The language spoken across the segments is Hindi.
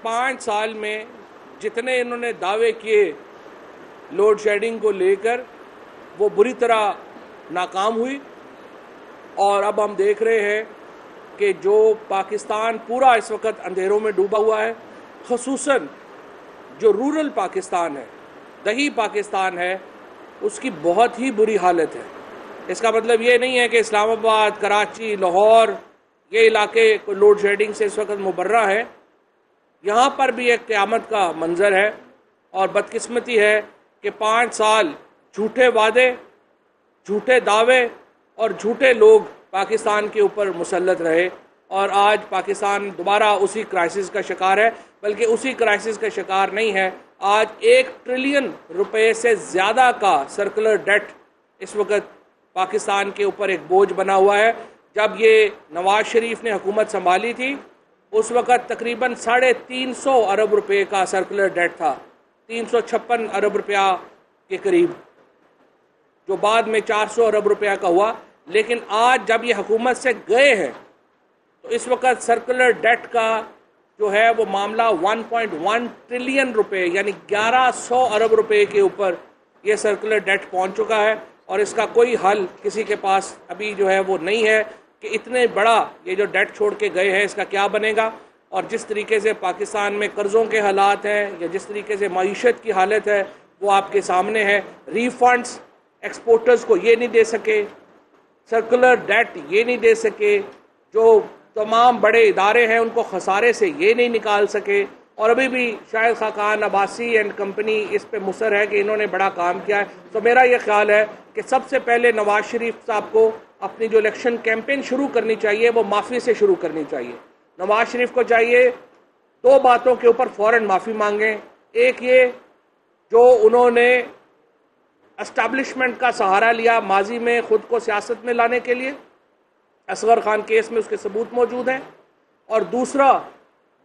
5 साल में जितने इन्होंने दावे किए लोड शेडिंग को लेकर, वो बुरी तरह नाकाम हुई। और अब हम देख रहे हैं कि जो पाकिस्तान पूरा इस वक्त अंधेरों में डूबा हुआ है, ख़ुसूसन जो रूरल पाकिस्तान है, दही पाकिस्तान है, उसकी बहुत ही बुरी हालत है। इसका मतलब ये नहीं है कि इस्लामाबाद, कराची, लाहौर ये इलाके को लोड शेडिंग से इस वक्त मुबर्रा है। यहाँ पर भी एक क़यामत का मंजर है और बदकिस्मती है कि 5 साल झूठे वादे, झूठे दावे और झूठे लोग पाकिस्तान के ऊपर मुसल्लत रहे और आज पाकिस्तान दोबारा उसी क्राइसिस का शिकार है। बल्कि उसी क्राइसिस का शिकार नहीं है, आज 1 ट्रिलियन रुपए से ज़्यादा का सर्कुलर डेट इस वक्त पाकिस्तान के ऊपर एक बोझ बना हुआ है। जब ये नवाज शरीफ ने हुकूमत संभाली थी, उस वक़्त तकरीबन 350 अरब रुपए का सर्कुलर डेट था, 356 अरब रुपया के करीब, जो बाद में 400 अरब रुपया का हुआ। लेकिन आज जब ये हुकूमत से गए हैं तो इस वक्त सर्कुलर डेट का जो है वो मामला 1.1 ट्रिलियन रुपए यानी 1100 अरब रुपए के ऊपर ये सर्कुलर डेट पहुंच चुका है। और इसका कोई हल किसी के पास अभी जो है वो नहीं है कि इतने बड़ा ये जो डेट छोड़ के गए हैं इसका क्या बनेगा। और जिस तरीके से पाकिस्तान में कर्ज़ों के हालात हैं या जिस तरीके से मईशत की हालत है वो आपके सामने है। रीफंड्स एक्सपोर्टर्स को ये नहीं दे सके, सर्कुलर डेट ये नहीं दे सके, जो तमाम बड़े इदारे हैं उनको खसारे से ये नहीं निकाल सके। और अभी भी शायद खाकान अब्बासी एंड कंपनी इस पे मुसर है कि इन्होंने बड़ा काम किया है। तो मेरा ये ख्याल है कि सबसे पहले नवाज शरीफ साहब को अपनी जो इलेक्शन कैंपेन शुरू करनी चाहिए वो माफ़ी से शुरू करनी चाहिए। नवाज शरीफ को चाहिए 2 बातों के ऊपर फ़ौरन माफ़ी मांगें। एक ये, जो उन्होंने एस्टैब्लिशमेंट का सहारा लिया माजी में ख़ुद को सियासत में लाने के लिए, असगर खान केस में उसके सबूत मौजूद हैं। और दूसरा,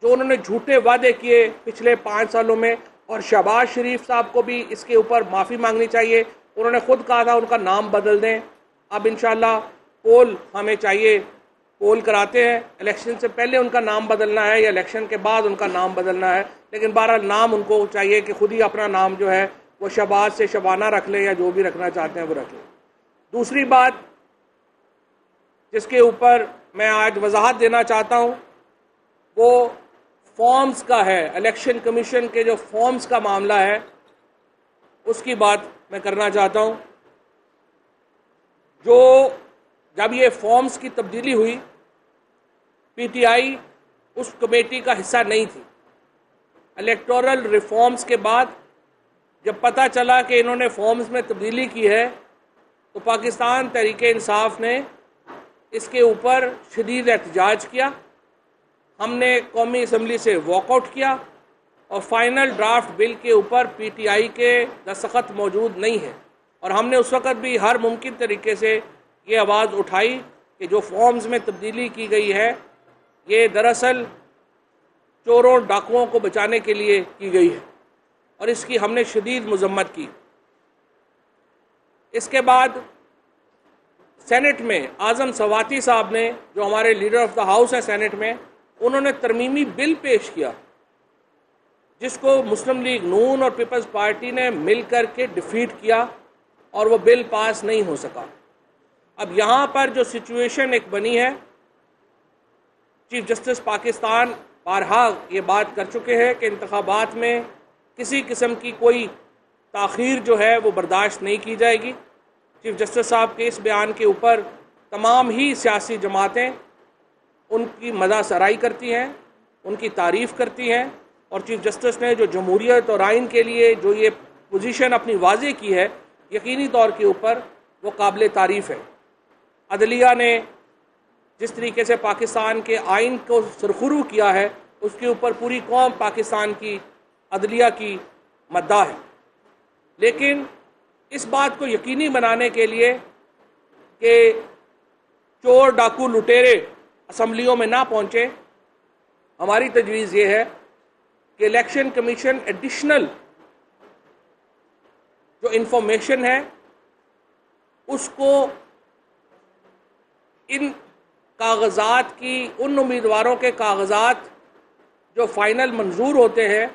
जो उन्होंने झूठे वादे किए पिछले 5 सालों में, और शहबाज शरीफ साहब को भी इसके ऊपर माफ़ी मांगनी चाहिए। उन्होंने खुद कहा था उनका नाम बदल दें। अब इंशाल्लाह पोल हमें चाहिए, पोल कराते हैं, इलेक्शन से पहले उनका नाम बदलना है या इलेक्शन के बाद उनका नाम बदलना है, लेकिन बहरहाल नाम उनको चाहिए कि खुद ही अपना नाम जो है वो शहबाज से शबाना रख लें या जो भी रखना चाहते हैं वो रख लें। दूसरी बात जिसके ऊपर मैं आज वजाहत देना चाहता हूँ वो फॉर्म्स का है। इलेक्शन कमीशन के जो फॉर्म्स का मामला है उसकी बात मैं करना चाहता हूँ। जो जब ये फॉर्म्स की तब्दीली हुई, पीटीआई उस कमेटी का हिस्सा नहीं थी। इलेक्टोरल रिफॉर्म्स के बाद जब पता चला कि इन्होंने फॉर्म्स में तब्दीली की है तो पाकिस्तान तहरीक-ए-इंसाफ ने इसके ऊपर शदीद एहतजाज किया। हमने कौमी असम्बली से वॉकआउट किया और फाइनल ड्राफ्ट बिल के ऊपर पीटीआई के दस्तखत मौजूद नहीं है। और हमने उस वक़्त भी हर मुमकिन तरीके से ये आवाज़ उठाई कि जो फॉर्म्स में तब्दीली की गई है ये दरअसल चोरों डाकुओं को बचाने के लिए की गई है और इसकी हमने शदीद मजम्मत की। इसके बाद सेनेट में आज़म सवाती साहब ने, जो हमारे लीडर ऑफ द हाउस हैं सेनेट में, उन्होंने तरमीमी बिल पेश किया जिसको मुस्लिम लीग नून और पीपल्स पार्टी ने मिल कर के डिफीट किया और वो बिल पास नहीं हो सका। अब यहाँ पर जो सिचुएशन एक बनी है, चीफ जस्टिस पाकिस्तान बारहा ये बात कर चुके हैं कि इंतखाबात में किसी किस्म की कोई ताख़ीर जो है वो बर्दाश्त नहीं की जाएगी। चीफ जस्टिस साहब के इस बयान के ऊपर तमाम ही सियासी जमातें उनकी मज़ासराई करती हैं, उनकी तारीफ़ करती हैं। और चीफ जस्टिस ने जो जमहूरियत और आइन के लिए जो ये पोजीशन अपनी वाज़े की है, यकीनी तौर के ऊपर वो काबिल तारीफ़ है। अदलिया ने जिस तरीके से पाकिस्तान के आइन को सरखुरू किया है उसके ऊपर पूरी कौम पाकिस्तान की अदलिया की मद्दा है। लेकिन इस बात को यकीनी बनाने के लिए कि चोर डाकू लुटेरे असम्बलियों में ना पहुंचे, हमारी तजवीज़ ये है कि इलेक्शन कमीशन एडिशनल जो इंफॉर्मेशन है उसको इन कागज़ात की, उन उम्मीदवारों के कागज़ात जो फाइनल मंजूर होते हैं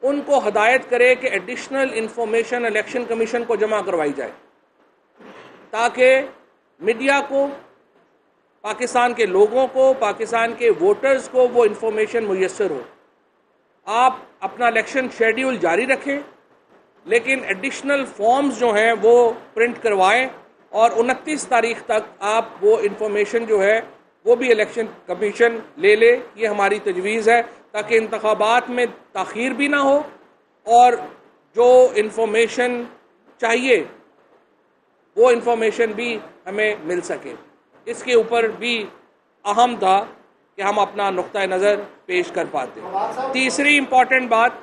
उनको हदायत करे कि एडिशनल इंफॉर्मेशन इलेक्शन कमीशन को जमा करवाई जाए, ताकि मीडिया को, पाकिस्तान के लोगों को, पाकिस्तान के वोटर्स को वो इंफॉर्मेशन मुयस्सर हो। आप अपना इलेक्शन शेड्यूल जारी रखें, लेकिन एडिशनल फॉर्म्स जो हैं वो प्रिंट करवाएं और 29 तारीख तक आप वो इंफॉर्मेशन जो है वो भी इलेक्शन कमीशन ले ले। ये हमारी तजवीज़ है, ताकि इंतखाबात में ताख़ीर भी ना हो और जो इंफॉर्मेशन चाहिए वो इंफॉर्मेशन भी हमें मिल सके। इसके ऊपर भी अहम था कि हम अपना नुक्ता नज़र पेश कर पाते। तीसरी इम्पॉर्टेंट बात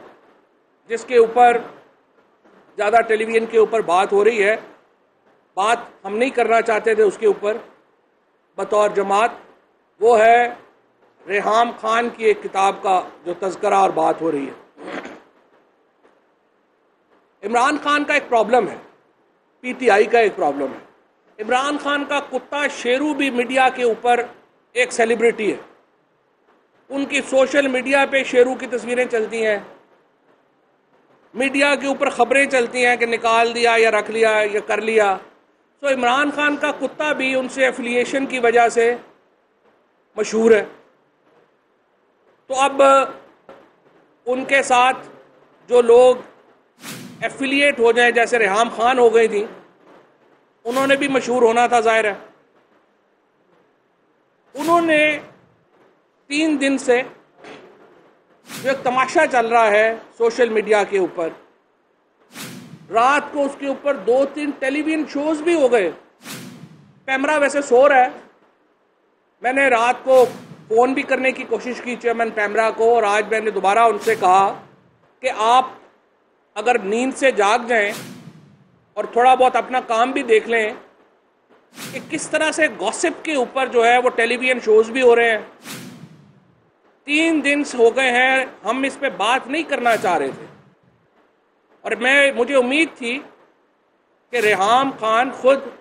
जिसके ऊपर ज़्यादा टेलीविज़न के ऊपर बात हो रही है, बात हम नहीं करना चाहते थे उसके ऊपर बतौर जमात, वो है रेहाम खान की एक किताब का जो तज़किरा और बात हो रही है। इमरान खान का एक प्रॉब्लम है, पीटीआई का एक प्रॉब्लम है। इमरान खान का कुत्ता शेरू भी मीडिया के ऊपर एक सेलिब्रिटी है। उनकी सोशल मीडिया पे शेरू की तस्वीरें चलती हैं, मीडिया के ऊपर खबरें चलती हैं कि निकाल दिया या रख लिया या कर लिया। तो इमरान खान का कुत्ता भी उनसे एफिलिएशन की वजह से मशहूर है। तो अब उनके साथ जो लोग एफिलिएट हो जाए, जैसे रेहाम खान हो गई थी, उन्होंने भी मशहूर होना था, जाहिर है। उन्होंने 3 दिन से जो एक तमाशा चल रहा है सोशल मीडिया के ऊपर, रात को उसके ऊपर 2-3 टेलीविजन शोज भी हो गए। पैमरा वैसे सो रहा है, मैंने रात को फ़ोन भी करने की कोशिश की चेयरमैन पैमरा को, और आज मैंने दोबारा उनसे कहा कि आप अगर नींद से जाग जाएं और थोड़ा बहुत अपना काम भी देख लें कि किस तरह से गॉसिप के ऊपर जो है वो टेलीविजन शोज भी हो रहे हैं। 3 दिन हो गए हैं, हम इस पे बात नहीं करना चाह रहे थे, और मुझे उम्मीद थी कि रेहाम खान खुद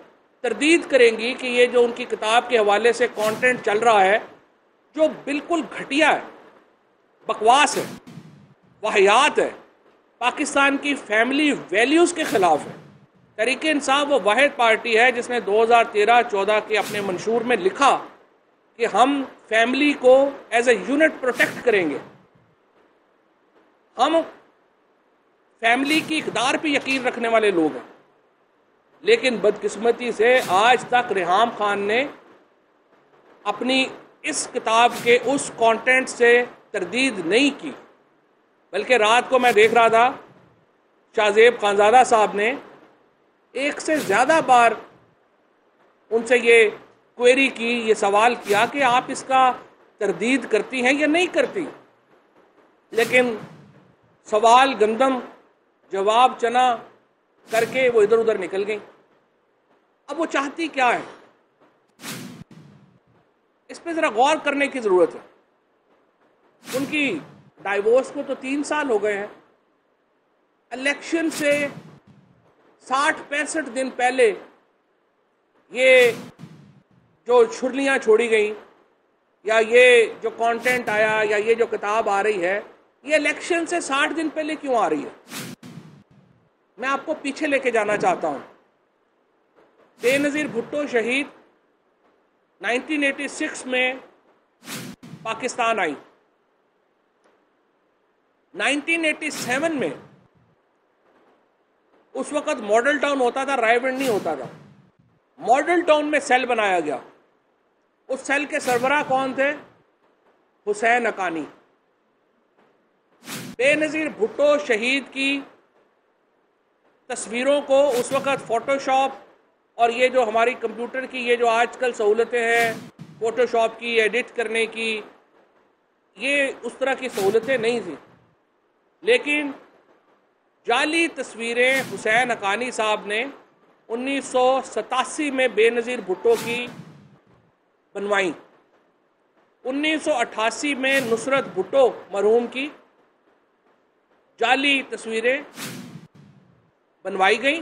तरदीद करेंगी कि ये जो उनकी किताब के हवाले से कंटेंट चल रहा है जो बिल्कुल घटिया है, बकवास है, वाहियात है, पाकिस्तान की फैमिली वैल्यूज़ के ख़िलाफ़ है। तहरीक इंसाफ वो वाहिद पार्टी है जिसने 2013-14 के अपने मंशूर में लिखा कि हम फैमिली को एज ए यूनिट प्रोटेक्ट करेंगे, हम फैमिली की इक़दार पे यकीन रखने वाले लोग हैं। लेकिन बदकिस्मती से आज तक रेहाम खान ने अपनी इस किताब के उस कंटेंट से तरदीद नहीं की, बल्कि रात को मैं देख रहा था शाहजेब खानज़ादा साहब ने एक से ज़्यादा बार उनसे ये क्वेरी की, ये सवाल किया कि आप इसका तरदीद करती हैं या नहीं करती। लेकिन सवाल गंदम, जवाब चना करके वो इधर उधर निकल गई। अब वो चाहती क्या है, इस पर ज़रा गौर करने की ज़रूरत है। उनकी डाइवोर्स को तो 3 साल हो गए हैं। इलेक्शन से 60-65 दिन पहले ये जो छुर्लियाँ छोड़ी गई, या ये जो कंटेंट आया, या ये जो किताब आ रही है, ये इलेक्शन से 60 दिन पहले क्यों आ रही है? मैं आपको पीछे लेके जाना चाहता हूँ। बेनज़ीर भुट्टो शहीद 1986 में पाकिस्तान आई। 1987 में उस वक़्त मॉडल टाउन होता था, रायगढ़ नहीं होता था। मॉडल टाउन में सेल बनाया गया। उस सेल के सरबराह कौन थे? हुसैन हक्कानी। बेनज़ीर भुट्टो शहीद की तस्वीरों को उस वक़्त फ़ोटोशॉप और ये जो हमारी कंप्यूटर की ये जो आजकल सहूलतें हैं फ़ोटोशॉप की, एडिट करने की, ये उस तरह की सहूलतें नहीं थी। लेकिन जाली तस्वीरें हुसैन हक्कानी साहब ने 1987 में बेनज़ीर भुट्टो की बनवाई। 1988 में नुसरत भुट्टो मरहूम की जाली तस्वीरें बनवाई गई,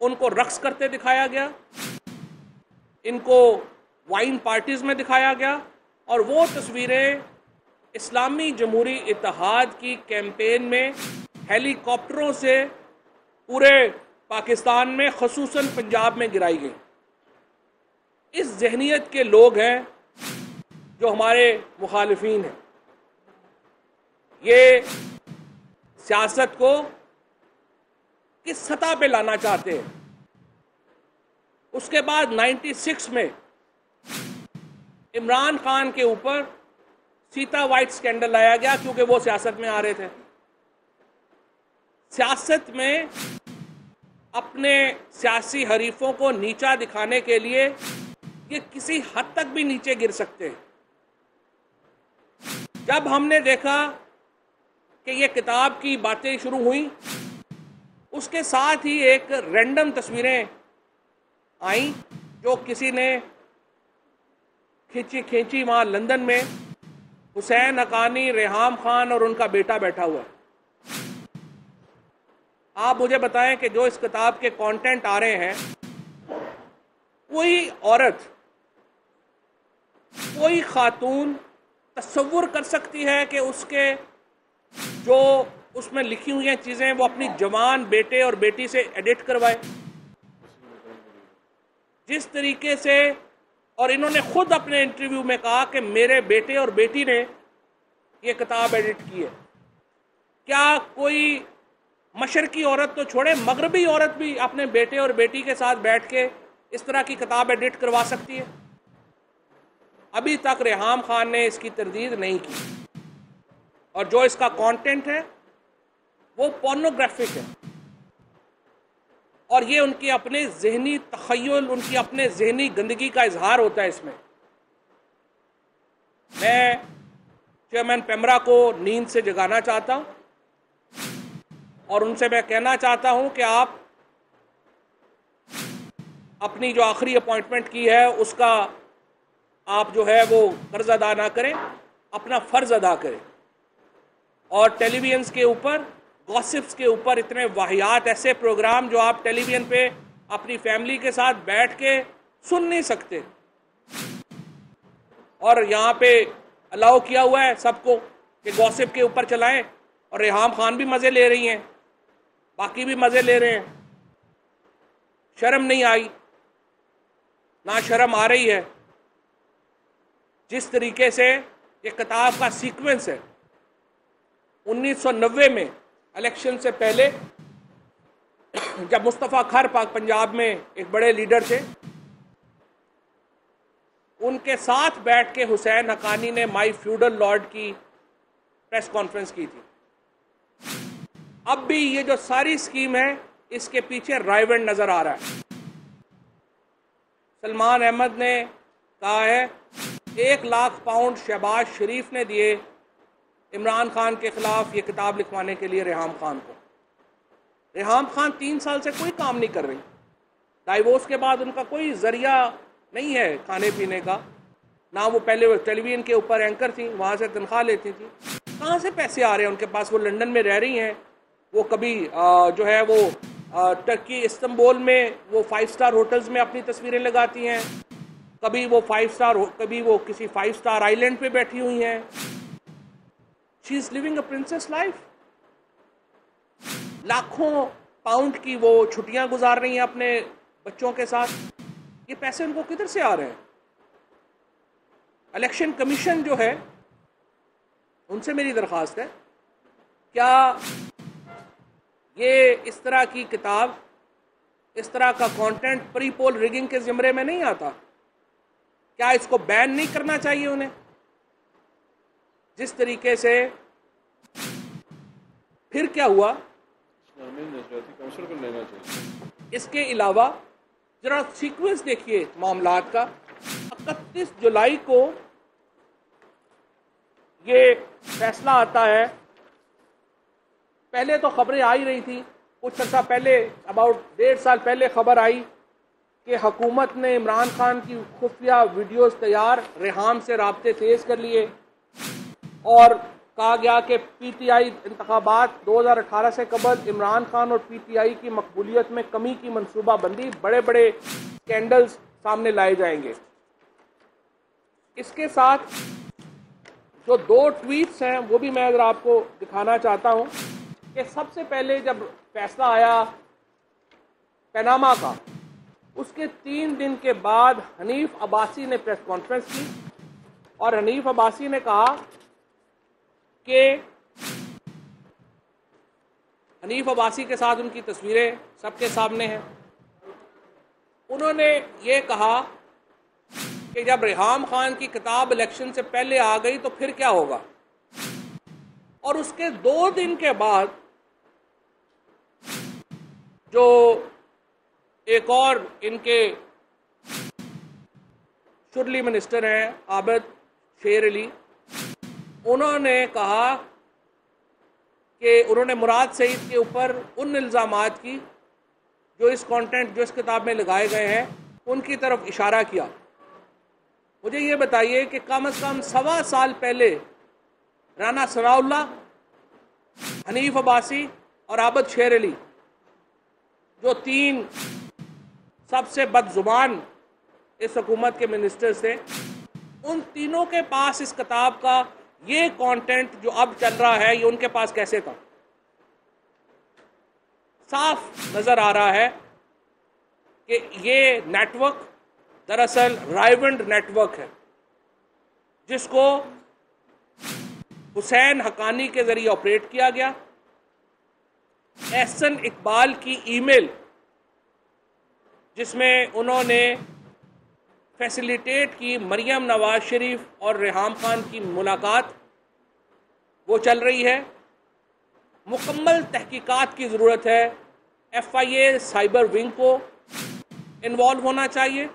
उनको रक्स करते दिखाया गया, इनको वाइन पार्टीज में दिखाया गया, और वो तस्वीरें इस्लामी जमहूरी इत्तेहाद की कैंपेन में हेलीकॉप्टरों से पूरे पाकिस्तान में, ख़ुसूसन पंजाब में गिराई गई। इस जहनीत के लोग हैं जो हमारे मुखालिफिन हैं। ये सियासत को किस सतह पे लाना चाहते हैं। उसके बाद 96 में इमरान खान के ऊपर सीता वाइट स्कैंडल लाया गया, क्योंकि वो सियासत में आ रहे थे। सियासत में अपने सियासी हरीफों को नीचा दिखाने के लिए ये किसी हद तक भी नीचे गिर सकते हैं। जब हमने देखा कि ये किताब की बातें शुरू हुई, उसके साथ ही एक रैंडम तस्वीरें आई जो किसी ने खींची वहाँ लंदन में। हुसैन हक्कानी, रेहाम खान और उनका बेटा बैठा हुआ है। आप मुझे बताएं कि जो इस किताब के कंटेंट आ रहे हैं, कोई औरत, कोई खातून तसव्वुर कर सकती है कि उसके जो उसमें लिखी हुई हैं चीज़ें वो अपनी जवान बेटे और बेटी से एडिट करवाए? जिस तरीके से, और इन्होंने खुद अपने इंटरव्यू में कहा कि मेरे बेटे और बेटी ने ये किताब एडिट की है। क्या कोई मशरकी औरत तो छोड़े, मगरबी औरत भी अपने बेटे और बेटी के साथ बैठ के इस तरह की किताब एडिट करवा सकती है? अभी तक रेहाम खान ने इसकी तरदीद नहीं की। और जो इसका कंटेंट है वो पोर्नोग्राफिक है, और ये उनके अपने जहनी तखय्युल, उनकी अपने जहनी गंदगी का इजहार होता है इसमें। मैं चेयरमैन पेमरा को नींद से जगाना चाहता हूं और उनसे मैं कहना चाहता हूं कि आप अपनी जो आखिरी अपॉइंटमेंट की है उसका आप जो है वो कर्ज अदा ना करें, अपना फ़र्ज़ अदा करें। और टेलीविजन के ऊपर, गॉसिप्स के ऊपर इतने वाहियात ऐसे प्रोग्राम जो आप टेलीविज़न पे अपनी फैमिली के साथ बैठ के सुन नहीं सकते, और यहाँ पे अलाउ किया हुआ है सबको कि गॉसिप के ऊपर चलाएं, और रेहाम खान भी मज़े ले रही हैं, बाकी भी मज़े ले रहे हैं। शर्म नहीं आई, ना शर्म आ रही है। जिस तरीके से ये किताब का सीक्वेंस है, 1990 में इलेक्शन से पहले जब मुस्तफ़ा खर पंजाब में एक बड़े लीडर थे, उनके साथ बैठ के हुसैन हक्कानी ने माई फ्यूडल लॉर्ड की प्रेस कॉन्फ्रेंस की थी। अब भी ये जो सारी स्कीम है, इसके पीछे राइवेंड नजर आ रहा है। सलमान अहमद ने कहा है 1 लाख पाउंड शहबाज शरीफ ने दिए इमरान खान के खिलाफ ये किताब लिखवाने के लिए रेहाम खान को। रेहाम खान 3 साल से कोई काम नहीं कर रही। डाइवोर्स के बाद उनका कोई जरिया नहीं है खाने पीने का, ना वो पहले टेलीविजन के ऊपर एंकर थी, वहाँ से तनख्वाह लेती थी। कहाँ से पैसे आ रहे हैं उनके पास? वो लंदन में रह रही हैं, वो कभी जो है वो टर्की, इस्तांबुल में वो 5 स्टार होटल्स में अपनी तस्वीरें लगाती हैं, कभी वो 5 स्टार, कभी वो किसी 5 स्टार आइलैंड पे बैठी हुई हैं। She is living a princess life. लाखों पाउंड की वो छुट्टियां गुजार रही हैं अपने बच्चों के साथ। ये पैसे उनको किधर से आ रहे हैं? इलेक्शन कमीशन जो है, उनसे मेरी दरख्वास्त है, क्या ये इस तरह की किताब, इस तरह का कंटेंट प्री पोल रिगिंग के ज़िम्मे में नहीं आता? क्या इसको बैन नहीं करना चाहिए उन्हें? जिस तरीके से फिर क्या हुआ, इसके अलावा जरा सीक्वेंस देखिए मामलात का। 31 जुलाई को ये फैसला आता है। पहले तो खबरें आ ही रही थी, कुछ अर्सा पहले, अबाउट 1.5 साल पहले खबर आई कि हुकूमत ने इमरान खान की खुफिया वीडियोस तैयार, रेहाम से राब्ते तेज़ कर लिए, और कहा गया कि पीटीआई इंतखाबात 2018 से कबल इमरान खान और पीटीआई की मकबूलियत में कमी की मनसूबाबंदी, बड़े बड़े स्कैंडल्स सामने लाए जाएंगे। इसके साथ जो 2 ट्वीट्स हैं वो भी मैं अगर आपको दिखाना चाहता हूं कि सबसे पहले जब फैसला आया पनामा का, उसके 3 दिन के बाद हनीफ अब्बासी ने प्रेस कॉन्फ्रेंस की और हनीफ अब्बासी ने कहा कि हनीफ अब्बासी के साथ उनकी तस्वीरें सबके सामने हैं। उन्होंने ये कहा कि जब रेहाम खान की किताब इलेक्शन से पहले आ गई तो फिर क्या होगा। और उसके 2 दिन के बाद जो एक और इनके शुरली मिनिस्टर हैं आबिद शेर अली, उन्होंने कहा कि उन्होंने मुराद सईद के ऊपर उन इल्ज़ामात की जो इस कंटेंट जो इस किताब में लगाए गए हैं उनकी तरफ इशारा किया। मुझे ये बताइए कि कम से कम 1.25 साल पहले राना सनाउल्लाह, हनीफ अब्बासी और आबिद शेर अली, जो 3 सबसे बदजुबान इस हुकूमत के मिनिस्टर्स थे, उन तीनों के पास इस किताब का ये कंटेंट जो अब चल रहा है ये उनके पास कैसे था। साफ नजर आ रहा है कि ये नेटवर्क दरअसल राइवंड नेटवर्क है जिसको हुसैन हक्कानी के जरिए ऑपरेट किया गया। एहसन इकबाल की ईमेल जिसमें उन्होंने फैसिलिटेट की मरियम नवाज शरीफ और रेहाम खान की मुलाकात, वो चल रही है। मुकम्मल तहकीकात की ज़रूरत है। FIA साइबर विंग को इन्वॉल्व होना चाहिए।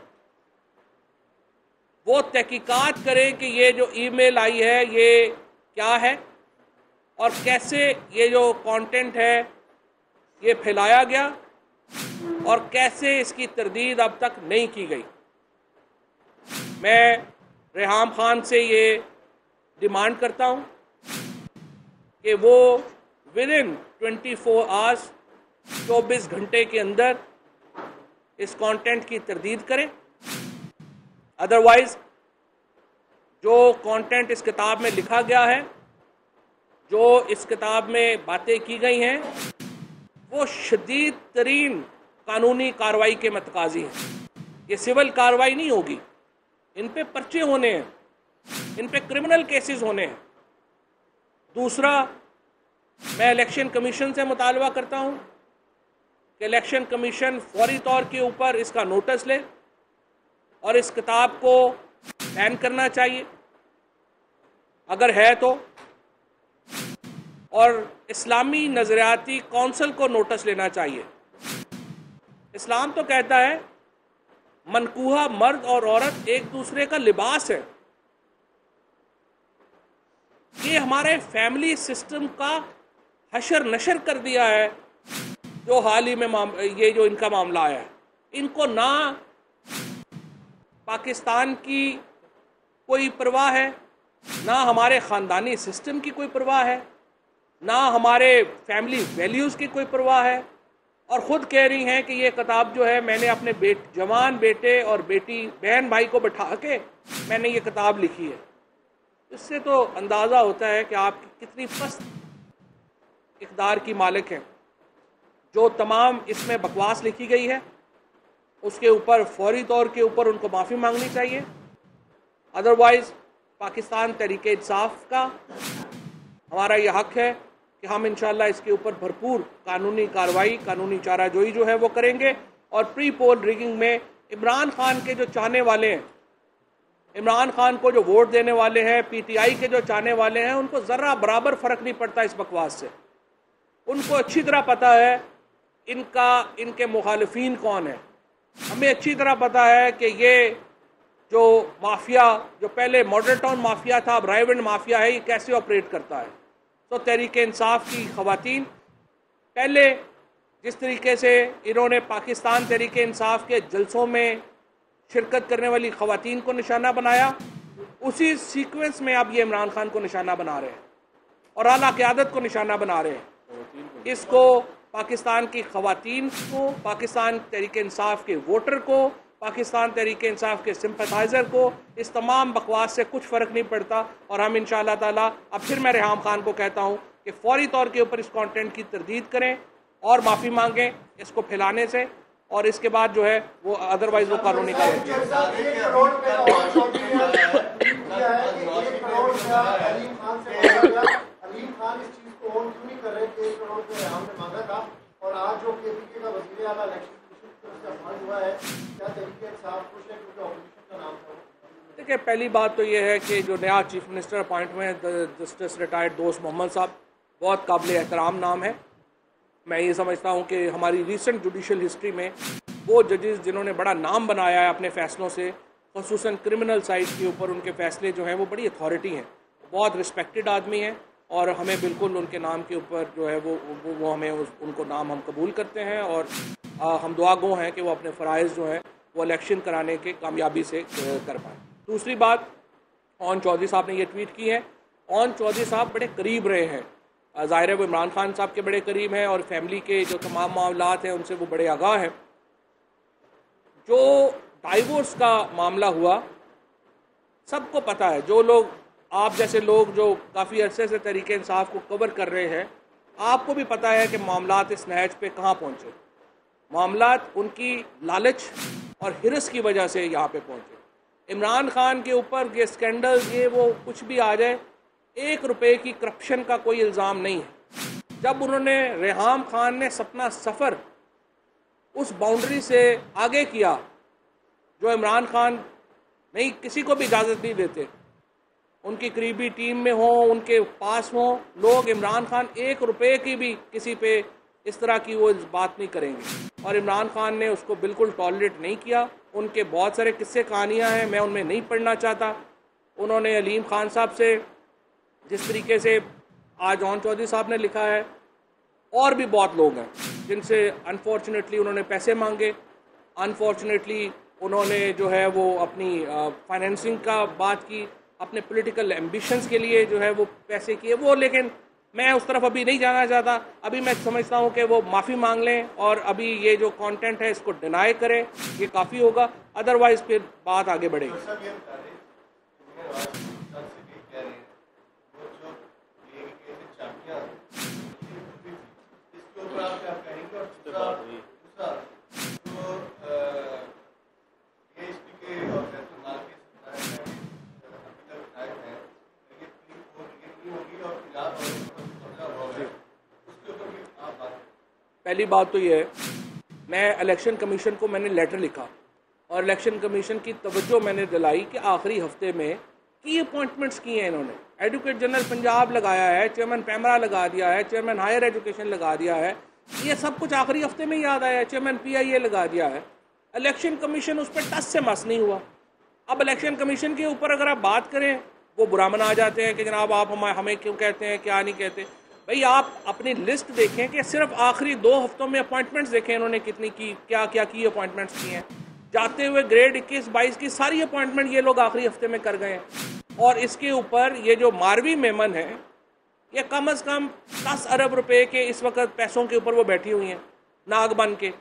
वो तहकीकात करें कि ये जो ईमेल आई है ये क्या है और कैसे ये जो कंटेंट है ये फैलाया गया और कैसे इसकी तरदीद अब तक नहीं की गई। मैं रेहाम खान से ये डिमांड करता हूँ कि वो विदिन 24 आवर्स 24 घंटे के अंदर इस कंटेंट की तरदीद करें। अदरवाइज जो कंटेंट इस किताब में लिखा गया है, जो इस किताब में बातें की गई हैं, वो शदीद तरीन कानूनी कार्रवाई के मतकाजी हैं। ये सिविल कार्रवाई नहीं होगी, इन पे पर्चे होने हैं, इन पे क्रिमिनल केसेस होने हैं। दूसरा, मैं इलेक्शन कमीशन से मुतालबा करता हूँ कि इलेक्शन कमीशन फौरी तौर के ऊपर इसका नोटिस ले और इस किताब को बैन करना चाहिए अगर है तो, और इस्लामी नज़रियाती कौंसिल को नोटिस लेना चाहिए। इस्लाम तो कहता है मनकूहा मर्द और औरत एक दूसरे का लिबास है। ये हमारे फैमिली सिस्टम का हशर नशर कर दिया है जो हाल ही में ये जो इनका मामला आया है। इनको ना पाकिस्तान की कोई परवाह है, ना हमारे ख़ानदानी सिस्टम की कोई परवाह है, ना हमारे फैमिली वैल्यूज़ की कोई परवाह है, और ख़ुद कह रही हैं कि ये किताब जो है मैंने अपने जवान बेटे और बेटी बहन भाई को बैठा के मैंने ये किताब लिखी है। इससे तो अंदाज़ा होता है कि आप कितनी पस्त इक़्तिदार की मालिक हैं। जो तमाम इसमें बकवास लिखी गई है उसके ऊपर फौरी तौर के ऊपर उनको माफ़ी मांगनी चाहिए। अदरवाइज़ पाकिस्तान तहरीक इंसाफ का हमारा यह हक है कि हम इंशाअल्लाह इसके ऊपर भरपूर कानूनी कार्रवाई, कानूनी चाराजोई जो है वो करेंगे। और प्री पोल रिगिंग में इमरान खान के जो चाहने वाले हैं, इमरान खान को जो वोट देने वाले हैं, PTI के जो चाहने वाले हैं, उनको ज़रा बराबर फ़र्क नहीं पड़ता इस बकवास से। उनको अच्छी तरह पता है इनके मुखालिफिन कौन है। हमें अच्छी तरह पता है कि ये जो माफिया, जो पहले मॉडल टाउन माफिया था, अब राइवंड माफिया है, ये कैसे ऑपरेट करता है। तो तहरीक इंसाफ की ख़वातीन पहले जिस तरीके से इन्होंने पाकिस्तान तहरीक इंसाफ के जलसों में शिरकत करने वाली ख़वातीन को निशाना बनाया, उसी सीक्वेंस में अब ये इमरान खान को निशाना बना रहे हैं और आला क़यादत को निशाना बना रहे हैं। इसको पाकिस्तान की ख़वातीन को, पाकिस्तान तहरीक इंसाफ के वोटर को पाकिस्तान तहरीक इंसाफ के सिंपथाइज़र को इस तमाम बकवास से कुछ फ़र्क नहीं पड़ता। और हम इंशाअल्लाह ताला, अब फिर मैं रेहाम खान को कहता हूँ कि फौरी तौर के ऊपर इस कंटेंट की तरदीद करें और माफ़ी मांगें इसको फैलाने से, और इसके बाद जो है वो अदरवाइज वो कानूनी और आज जो केपीके का वज़ीर आला इलेक्शन कमीशन से अपॉइंट हुआ है, क्या तरीके इंसाफ खुश है क्योंकि ऑपोजिशन का नाम था? देखिए, पहली बात तो ये है कि जो नया चीफ मिनिस्टर अपॉइंट हुए हैं जस्टिस रिटायर्ड दोस्त मोहम्मद साहब, बहुत काबिल एहतराम नाम है। मैं ये समझता हूँ कि हमारी रिसेंट जुडिशल हिस्ट्री में वो जजेस जिन्होंने बड़ा नाम बनाया है अपने फ़ैसलों से, ख़ुसूसन क्रिमिनल साइड के ऊपर उनके फ़ैसले जो हैं वो बड़ी अथॉरिटी हैं, बहुत रिस्पेक्टेड आदमी हैं, और हमें बिल्कुल उनके नाम के ऊपर जो है वो हमें उनको नाम हम कबूल करते हैं, और हम दुआ गो हैं कि वो अपने फ़राइज़ जो हैं वो इलेक्शन कराने के कामयाबी से कर पाएँ। दूसरी बात, ओन चौधरी साहब ने ये ट्वीट की है। ओन चौधरी साहब बड़े करीब रहे हैं, ज़ाहिर है वो इमरान खान साहब के बड़े करीब हैं, और फैमिली के जो तमाम मामलात हैं उनसे वो बड़े आगाह हैं। जो डाइवोर्स का मामला हुआ सबको पता है, जो लोग आप जैसे लोग जो काफ़ी अरसे से तरीके इंसाफ को कवर कर रहे हैं, आपको भी पता है कि मामलात इस नहज पे कहाँ पहुँचे। मामलात उनकी लालच और हिरस की वजह से यहाँ पे पहुँचे। इमरान खान के ऊपर ये स्कैंडल, ये वो कुछ भी आ जाए, 1 रुपए की करप्शन का कोई इल्ज़ाम नहीं है। जब उन्होंने रेहाम खान ने सपना सफ़र उस बाउंड्री से आगे किया जो इमरान खान नहीं किसी को भी इजाज़त नहीं देते, उनकी करीबी टीम में हो, उनके पास हो लोग, इमरान खान 1 रुपए की भी किसी पे इस तरह की वो बात नहीं करेंगे, और इमरान खान ने उसको बिल्कुल टॉलरेट नहीं किया। उनके बहुत सारे किस्से कहानियाँ हैं, मैं उनमें नहीं पढ़ना चाहता। उन्होंने अलीम खान साहब से जिस तरीके से आज ओन चौधरी साहब ने लिखा है, और भी बहुत लोग हैं जिनसे अनफॉर्चुनेटली उन्होंने पैसे मांगे, अनफॉर्चुनेटली उन्होंने जो है वो अपनी फाइनेंसिंग का बात की, अपने पॉलिटिकल एम्बिशंस के लिए जो है वो पैसे किए वो, लेकिन मैं उस तरफ अभी नहीं जाना चाहता। अभी मैं समझता हूँ कि वो माफ़ी मांग लें और अभी ये जो कंटेंट है इसको डिनाई करें, ये काफ़ी होगा, अदरवाइज फिर बात आगे बढ़ेगी। पहली बात तो ये है, मैं इलेक्शन कमीशन को मैंने लेटर लिखा और इलेक्शन कमीशन की तवज्जो मैंने दिलाई कि आखिरी हफ्ते में की अपॉइंटमेंट्स की हैं इन्होंने। एडवोकेट जनरल पंजाब लगाया है, चेयरमैन पैमरा लगा दिया है, चेयरमैन हायर एजुकेशन लगा दिया है, ये सब कुछ आखिरी हफ्ते में याद आया है, चेयरमैन PIA लगा दिया है। इलेक्शन कमीशन उस पर टस से मस नहीं हुआ। अब इलेक्शन कमीशन के ऊपर अगर आप बात करें, वो बुरा मना जाते हैं कि जनाब आप हमें क्यों कहते हैं, क्या नहीं कहते। भाई आप अपनी लिस्ट देखें कि सिर्फ आखिरी 2 हफ्तों में अपॉइंटमेंट्स देखें इन्होंने कितनी की, क्या क्या की अपॉइंटमेंट्स की हैं। जाते हुए ग्रेड 21-22 की सारी अपॉइंटमेंट ये लोग आखिरी हफ्ते में कर गए हैं। और इसके ऊपर ये जो मारवी मेमन है, ये कम से कम 10 अरब रुपए के इस वक्त पैसों के ऊपर वो बैठी हुई हैं नाग बन के।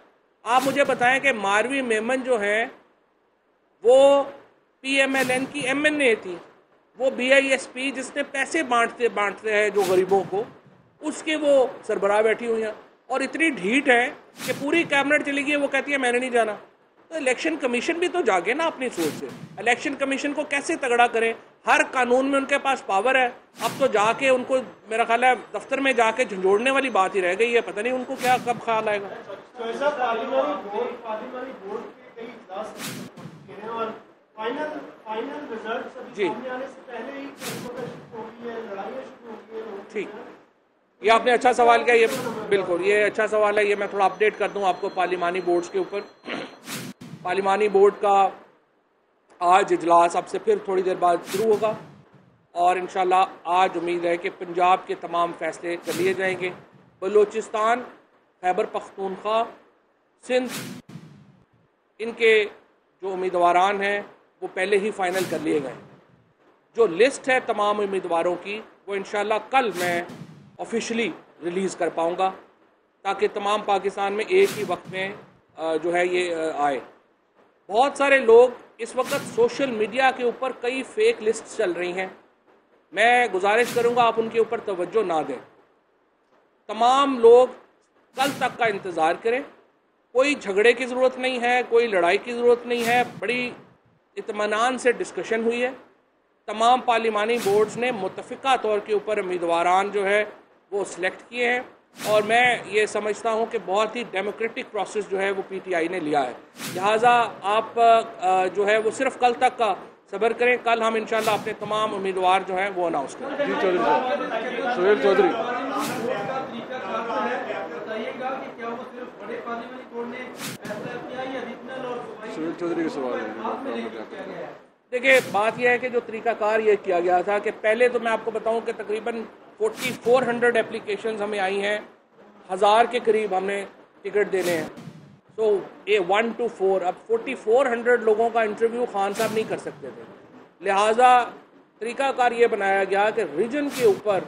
आप मुझे बताएं कि मारवी मेमन जो है वो PMLN की MNA थी, वो BISP जिसने पैसे बांटते हैं जो गरीबों को, उसके वो सरबराह बैठी हुई हैं। और इतनी ढीठ है कि पूरी कैबिनेट चली गई, वो कहती है मैंने नहीं जाना। तो इलेक्शन कमीशन भी तो जागे ना अपनी सोच से। इलेक्शन कमीशन को कैसे तगड़ा करें, हर कानून में उनके पास पावर है। अब तो जाके उनको मेरा ख्याल है दफ्तर में जाके झंझोड़ने वाली बात ही रह गई है, पता नहीं उनको क्या कब ख्याल आएगा। जी ठीक, ये आपने अच्छा सवाल किया, ये बिल्कुल ये अच्छा सवाल है। ये मैं थोड़ा अपडेट कर दूं आपको पार्लिमानी बोर्ड्स के ऊपर। पार्लिमानी बोर्ड का आज इजलास अब से फिर थोड़ी देर बाद शुरू होगा और इंशाल्लाह आज उम्मीद है कि पंजाब के तमाम फैसले कर लिए जाएंगे। बलूचिस्तान, खैबर पख्तूनख्वा, सिंध, इनके जो उम्मीदवारान हैं वो पहले ही फाइनल कर लिए गए। जो लिस्ट है तमाम उम्मीदवारों की वो इंशाल्लाह कल मैं ऑफिशियली रिलीज़ कर पाऊँगा, ताकि तमाम पाकिस्तान में एक ही वक्त में जो है ये आए। बहुत सारे लोग इस वक्त सोशल मीडिया के ऊपर कई फेक लिस्ट चल रही हैं। मैं गुजारिश करूंगा आप उनके ऊपर तवज्जो ना दें। तमाम लोग कल तक का इंतज़ार करें। कोई झगड़े की ज़रूरत नहीं है, कोई लड़ाई की ज़रूरत नहीं है। बड़ी इत्मीनान से डिस्कशन हुई है। तमाम पार्लिमानी बोर्ड्स ने मुत्तफ़िका तौर के ऊपर उम्मीदवारान जो है वो सिलेक्ट किए हैं, और मैं ये समझता हूँ कि बहुत ही डेमोक्रेटिक प्रोसेस जो है वो पीटीआई ने लिया है। लिहाजा आप जो है वो सिर्फ कल तक का सब्र करें। कल हम इंशाल्लाह अपने तमाम उम्मीदवार जो हैं वो अनाउंस करें। जी चौधरी साहब, सुहेल चौधरी। सुहेल चौधरी के सवाल है। देखिए, बात यह है कि जो तरीकाकार ये किया गया था कि पहले तो मैं आपको बताऊं कि तकरीबन 4400 एप्लीकेशंस हमें आई हैं, 1000 के करीब हमने टिकट देने हैं। तो ये 1 to 4, अब 4400 लोगों का इंटरव्यू खान साहब नहीं कर सकते थे। लिहाजा तरीकाकार ये बनाया गया कि रीजन के ऊपर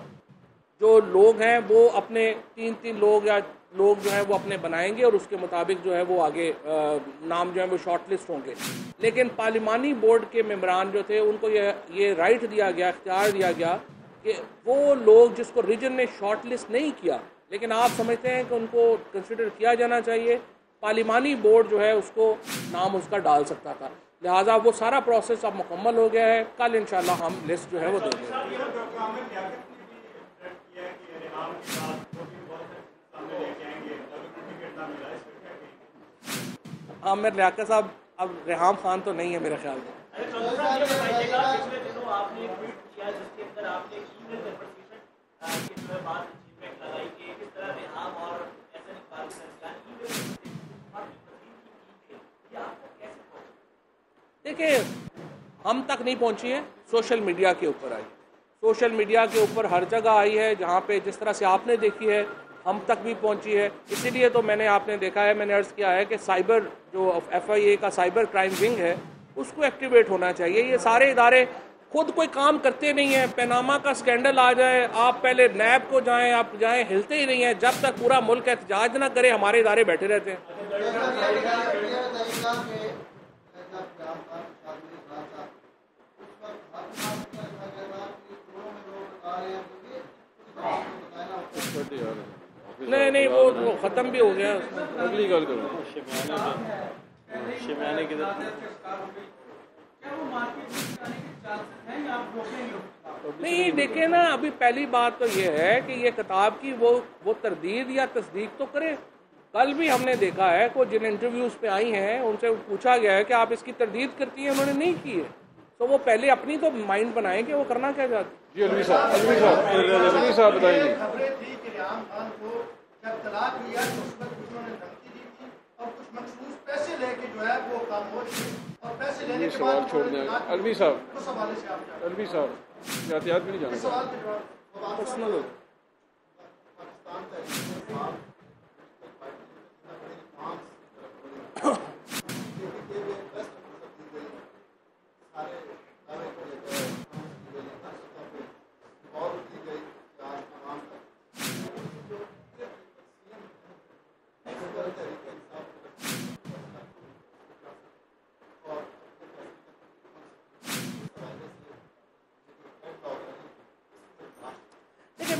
जो लोग हैं वो अपने 3-3 लोग या लोग जो हैं वो अपने बनाएंगे, और उसके मुताबिक जो है वो आगे नाम जो है वो शॉर्ट लिस्ट होंगे। लेकिन पार्लिमानी बोर्ड के मेंबरान जो थे उनको ये राइट दिया गया, इख्तियार दिया गया कि वो लोग जिसको रीजन ने शॉर्ट लिस्ट नहीं किया लेकिन आप समझते हैं कि उनको कंसिडर किया जाना चाहिए, पार्लिमानी बोर्ड जो है उसको नाम उसका डाल सकता था। लिहाजा वो सारा प्रोसेस अब मुकम्मल हो गया है। कल इंशाल्लाह हम लिस्ट जो है वो देंगे। आमिर लियाकत साहब अब रेहाम खान तो नहीं है मेरे ख्याल में। देखिए, हम तक नहीं पहुंची है, सोशल मीडिया के ऊपर आई। सोशल मीडिया के ऊपर हर जगह आई है, जहाँ पे जिस तरह से आपने देखी है हम तक भी पहुंची है। इसीलिए तो आपने देखा है, मैंने अर्ज़ किया है कि साइबर जो FIA का साइबर क्राइम विंग है उसको एक्टिवेट होना चाहिए। ये सारे इदारे खुद कोई काम करते नहीं हैं। पैनामा का स्कैंडल आ जाए, आप पहले नैब को जाएं, आप जाएं, हिलते ही नहीं हैं। जब तक पूरा मुल्क एहतजाज ना करे हमारे इदारे बैठे रहते हैं। नहीं वो ख़त्म भी हो गया। अगली गल करो। शिमाने की नहीं, देखे ना, अभी पहली बात तो ये है कि ये किताब की वो तरदीद या तस्दीक तो करे। कल भी हमने देखा है कि जिन इंटरव्यूज़ पे आई हैं उनसे पूछा गया है कि आप इसकी तरदीद करती हैं, उन्होंने नहीं की है। तो वो पहले अपनी तो माइंड बनाएं कि वो करना क्या चाहते हैं। जी अलवी साहब बताएंगे। खबरें थी कि रेहाम खान को जब तलाक दिया तो उस वक्त उन्होंने धमकी दी थी और कुछ मखसूस पैसे लेके जो है वो खामोश थे, और पैसे लेने के बाद छोड़ दें अलवी साहब। उस हवाले से आप अलवी साहब एहतियात भी नहीं जाना। सवाल के जवाब पर्सनल हो। पाकिस्तान का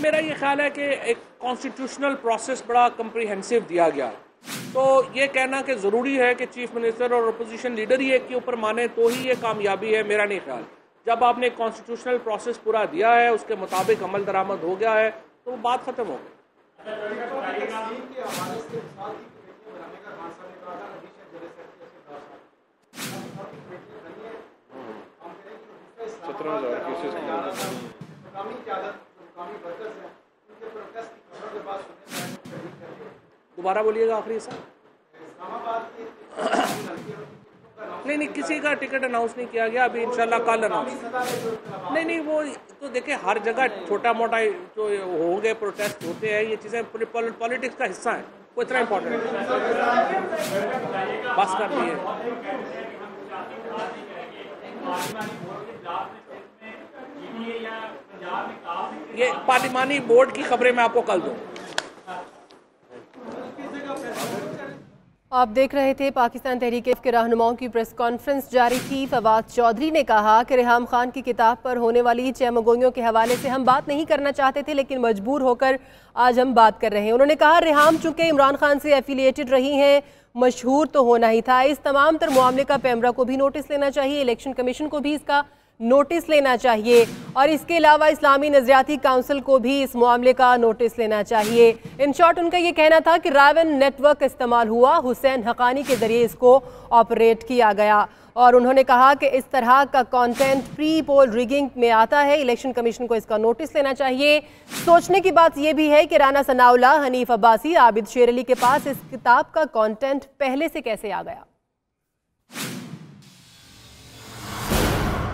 मेरा ये ख्याल है कि एक कॉन्स्टिट्यूशनल प्रोसेस बड़ा कम्प्रीहेंसिव दिया गया है। तो ये कहना कि ज़रूरी है कि चीफ मिनिस्टर और अपोजिशन लीडर ही एक के ऊपर माने तो ही ये कामयाबी है, मेरा नहीं ख्याल। जब आपने कॉन्स्टिट्यूशनल प्रोसेस पूरा दिया है, उसके मुताबिक अमल दरामद हो गया है, तो वो बात ख़त्म हो गई। 17,000 केसेस दोबारा बोलिएगा आखिरी साहब। नहीं, किसी का टिकट अनाउंस नहीं किया गया अभी, इंशाल्लाह कल अनाउंस। नहीं, वो तो देखिए हर जगह छोटा मोटा जो होंगे, प्रोटेस्ट होते हैं, ये चीज़ें पॉलिटिक्स का हिस्सा है, वो इतना इम्पोर्टेंट बस कर दिए। ये पार्लिमानी बोर्ड की खबरें मैं आपको कल दूँ। आप देख रहे थे पाकिस्तान तहरीक के रहनुमाओं की प्रेस कॉन्फ्रेंस जारी थी। फवाद चौधरी ने कहा कि रेहाम खान की किताब पर होने वाली चमगोइयों के हवाले से हम बात नहीं करना चाहते थे, लेकिन मजबूर होकर आज हम बात कर रहे हैं। उन्होंने कहा रेहाम चूंकि इमरान खान से एफिलिएटेड रही हैं, मशहूर तो होना ही था। इस तमाम तर मामले का पैमरा को भी नोटिस लेना चाहिए, इलेक्शन कमीशन को भी इसका नोटिस लेना चाहिए और इसके अलावा इस्लामी नजरियाती काउंसिल को भी इस मामले का नोटिस लेना चाहिए। इन शॉर्ट उनका ये कहना था कि रावन नेटवर्क इस्तेमाल हुआ, हुसैन हकानी के जरिए इसको ऑपरेट किया गया और उन्होंने कहा कि इस तरह का कंटेंट प्री पोल रिगिंग में आता है, इलेक्शन कमीशन को इसका नोटिस लेना चाहिए। सोचने की बात यह भी है कि राना सनाउल्लाह, हनीफ अब्बासी, आबिद शेर अली के पास इस किताब का कंटेंट पहले से कैसे आ गया।